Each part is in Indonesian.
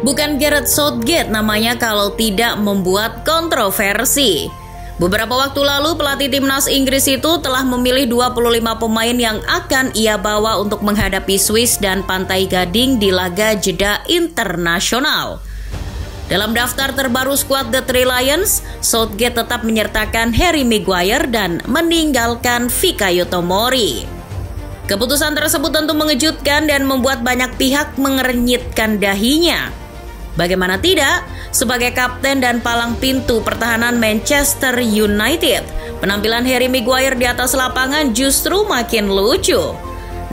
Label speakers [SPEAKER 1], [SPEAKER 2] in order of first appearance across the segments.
[SPEAKER 1] Bukan Gareth Southgate namanya kalau tidak membuat kontroversi. Beberapa waktu lalu pelatih timnas Inggris itu telah memilih 25 pemain yang akan ia bawa untuk menghadapi Swiss dan Pantai Gading di laga jeda internasional. Dalam daftar terbaru skuad The Three Lions, Southgate tetap menyertakan Harry Maguire dan meninggalkan Fikayo Tomori. Keputusan tersebut tentu mengejutkan dan membuat banyak pihak mengernyitkan dahinya. Bagaimana tidak, sebagai kapten dan palang pintu pertahanan Manchester United, penampilan Harry Maguire di atas lapangan justru makin lucu.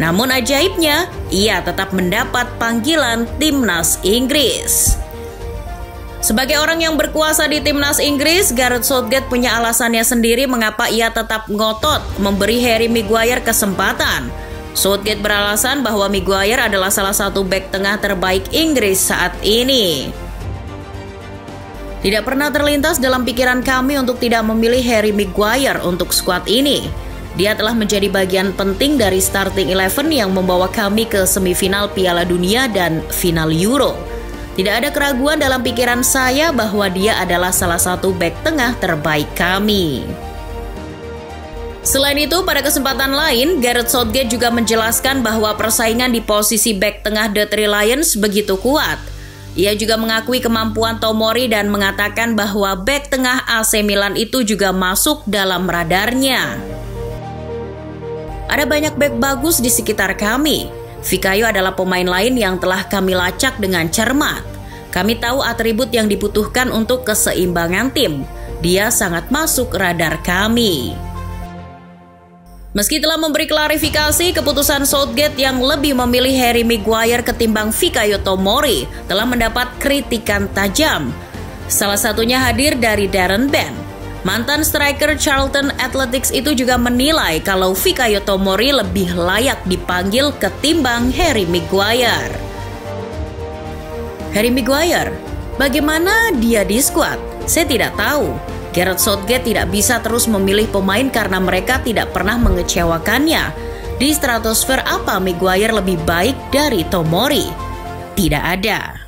[SPEAKER 1] Namun ajaibnya, ia tetap mendapat panggilan timnas Inggris. Sebagai orang yang berkuasa di timnas Inggris, Gareth Southgate punya alasannya sendiri mengapa ia tetap ngotot memberi Harry Maguire kesempatan. Southgate beralasan bahwa Maguire adalah salah satu bek tengah terbaik Inggris saat ini. Tidak pernah terlintas dalam pikiran kami untuk tidak memilih Harry Maguire untuk skuad ini. Dia telah menjadi bagian penting dari starting 11 yang membawa kami ke semifinal Piala Dunia dan final Euro. Tidak ada keraguan dalam pikiran saya bahwa dia adalah salah satu bek tengah terbaik kami. Selain itu, pada kesempatan lain, Gareth Southgate juga menjelaskan bahwa persaingan di posisi bek tengah The Three Lions begitu kuat. Ia juga mengakui kemampuan Tomori dan mengatakan bahwa bek tengah AC Milan itu juga masuk dalam radarnya. Ada banyak bek bagus di sekitar kami. Fikayo adalah pemain lain yang telah kami lacak dengan cermat. Kami tahu atribut yang dibutuhkan untuk keseimbangan tim. Dia sangat masuk radar kami. Meski telah memberi klarifikasi, keputusan Southgate yang lebih memilih Harry Maguire ketimbang Fikayo Tomori telah mendapat kritikan tajam. Salah satunya hadir dari Darren Bent. Mantan striker Charlton Athletic itu juga menilai kalau Fikayo Tomori lebih layak dipanggil ketimbang Harry Maguire. Harry Maguire, bagaimana dia di skuad? Saya tidak tahu. Gareth Southgate tidak bisa terus memilih pemain karena mereka tidak pernah mengecewakannya. Di stratosfer apa Maguire lebih baik dari Tomori? Tidak ada.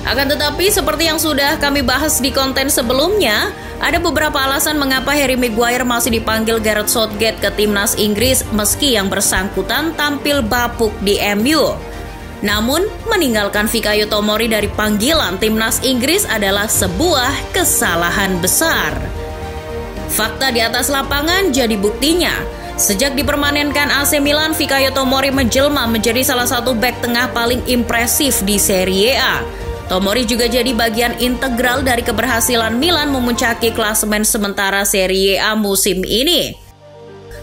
[SPEAKER 1] Akan tetapi seperti yang sudah kami bahas di konten sebelumnya, ada beberapa alasan mengapa Harry Maguire masih dipanggil Gareth Southgate ke timnas Inggris meski yang bersangkutan tampil bapuk di MU. Namun, meninggalkan Fikayo Tomori dari panggilan timnas Inggris adalah sebuah kesalahan besar. Fakta di atas lapangan jadi buktinya. Sejak dipermanenkan AC Milan, Fikayo Tomori menjelma menjadi salah satu bek tengah paling impresif di Serie A. Tomori juga jadi bagian integral dari keberhasilan Milan memuncaki klasemen sementara Serie A musim ini.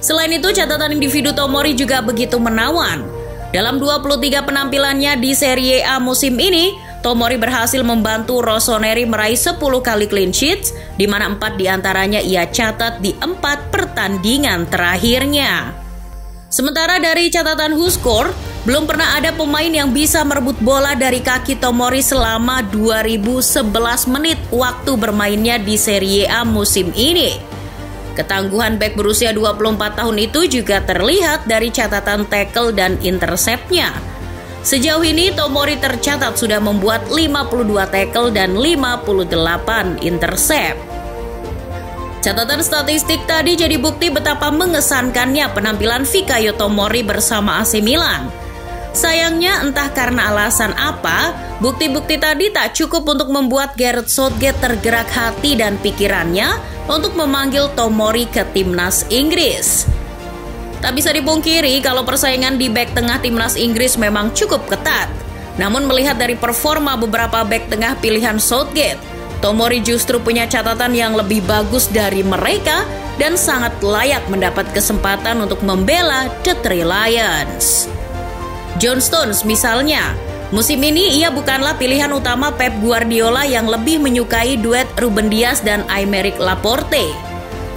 [SPEAKER 1] Selain itu, catatan individu Tomori juga begitu menawan. Dalam 23 penampilannya di Serie A musim ini, Tomori berhasil membantu Rossoneri meraih 10 kali clean sheets, di mana 4 diantaranya ia catat di 4 pertandingan terakhirnya. Sementara dari catatan WhoScored, belum pernah ada pemain yang bisa merebut bola dari kaki Tomori selama 2011 menit waktu bermainnya di Serie A musim ini. Ketangguhan bek berusia 24 tahun itu juga terlihat dari catatan tackle dan interceptnya. Sejauh ini Tomori tercatat sudah membuat 52 tackle dan 58 intercept. Catatan statistik tadi jadi bukti betapa mengesankannya penampilan Fikayo Tomori bersama AC Milan. Sayangnya entah karena alasan apa, bukti-bukti tadi tak cukup untuk membuat Gareth Southgate tergerak hati dan pikirannya untuk memanggil Tomori ke timnas Inggris. Tak bisa dipungkiri kalau persaingan di bek tengah timnas Inggris memang cukup ketat. Namun melihat dari performa beberapa bek tengah pilihan Southgate, Tomori justru punya catatan yang lebih bagus dari mereka dan sangat layak mendapat kesempatan untuk membela The Three Lions. John Stones misalnya, musim ini ia bukanlah pilihan utama Pep Guardiola yang lebih menyukai duet Ruben Dias dan Aymeric Laporte.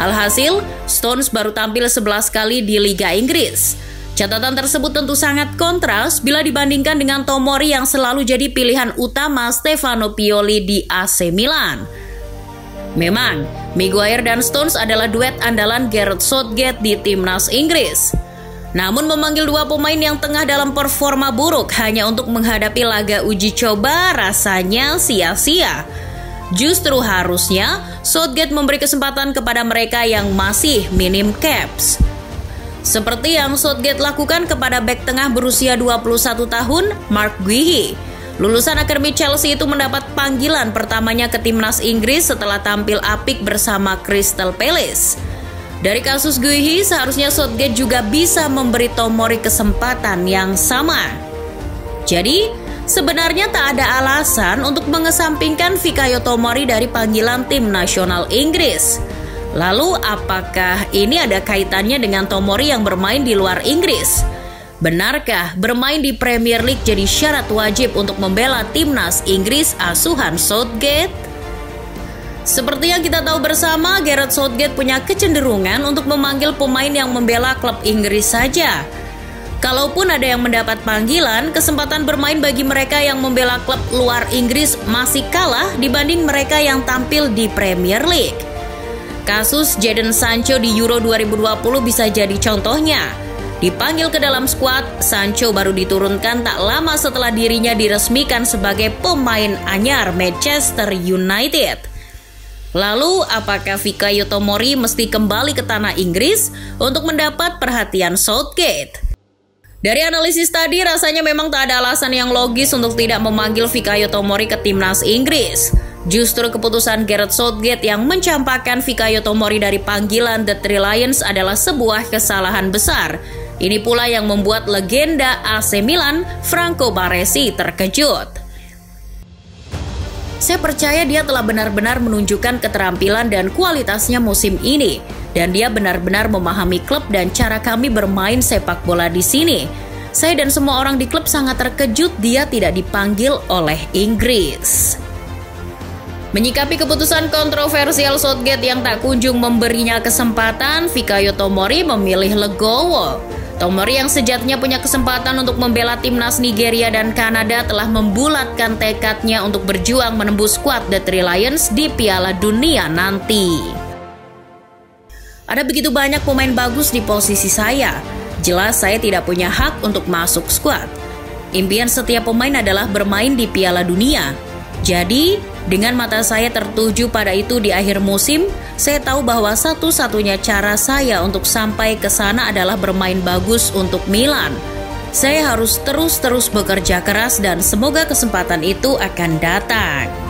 [SPEAKER 1] Alhasil, Stones baru tampil 11 kali di Liga Inggris. Catatan tersebut tentu sangat kontras bila dibandingkan dengan Tomori yang selalu jadi pilihan utama Stefano Pioli di AC Milan. Memang, Maguire dan Stones adalah duet andalan Gareth Southgate di timnas Inggris. Namun memanggil dua pemain yang tengah dalam performa buruk hanya untuk menghadapi laga uji coba rasanya sia-sia. Justru harusnya Southgate memberi kesempatan kepada mereka yang masih minim caps. Seperti yang Southgate lakukan kepada bek tengah berusia 21 tahun, Mark Guehi. Lulusan akademi Chelsea itu mendapat panggilan pertamanya ke timnas Inggris setelah tampil apik bersama Crystal Palace. Dari kasus Guehi, seharusnya Southgate juga bisa memberi Tomori kesempatan yang sama. Jadi, sebenarnya tak ada alasan untuk mengesampingkan Fikayo Tomori dari panggilan tim nasional Inggris. Lalu, apakah ini ada kaitannya dengan Tomori yang bermain di luar Inggris? Benarkah bermain di Premier League jadi syarat wajib untuk membela timnas Inggris asuhan Southgate? Seperti yang kita tahu bersama, Gareth Southgate punya kecenderungan untuk memanggil pemain yang membela klub Inggris saja. Kalaupun ada yang mendapat panggilan, kesempatan bermain bagi mereka yang membela klub luar Inggris masih kalah dibanding mereka yang tampil di Premier League. Kasus Jadon Sancho di Euro 2020 bisa jadi contohnya. Dipanggil ke dalam skuad, Sancho baru diturunkan tak lama setelah dirinya diresmikan sebagai pemain anyar Manchester United. Lalu, apakah Fikayo Tomori mesti kembali ke tanah Inggris untuk mendapat perhatian Southgate? Dari analisis tadi, rasanya memang tak ada alasan yang logis untuk tidak memanggil Fikayo Tomori ke timnas Inggris. Justru keputusan Gareth Southgate yang mencampakkan Fikayo Tomori dari panggilan The Three Lions adalah sebuah kesalahan besar. Ini pula yang membuat legenda AC Milan, Franco Baresi, terkejut. Saya percaya dia telah benar-benar menunjukkan keterampilan dan kualitasnya musim ini. Dan dia benar-benar memahami klub dan cara kami bermain sepak bola di sini. Saya dan semua orang di klub sangat terkejut dia tidak dipanggil oleh Inggris. Menyikapi keputusan kontroversial Southgate yang tak kunjung memberinya kesempatan, Fikayo Tomori memilih legowo. Tomori yang sejatinya punya kesempatan untuk membela timnas Nigeria dan Kanada telah membulatkan tekadnya untuk berjuang menembus skuad The Three Lions di Piala Dunia nanti. Ada begitu banyak pemain bagus di posisi saya. Jelas saya tidak punya hak untuk masuk skuad. Impian setiap pemain adalah bermain di Piala Dunia. Jadi, dengan mata saya tertuju pada itu di akhir musim, saya tahu bahwa satu-satunya cara saya untuk sampai ke sana adalah bermain bagus untuk Milan. Saya harus terus-terus bekerja keras dan semoga kesempatan itu akan datang.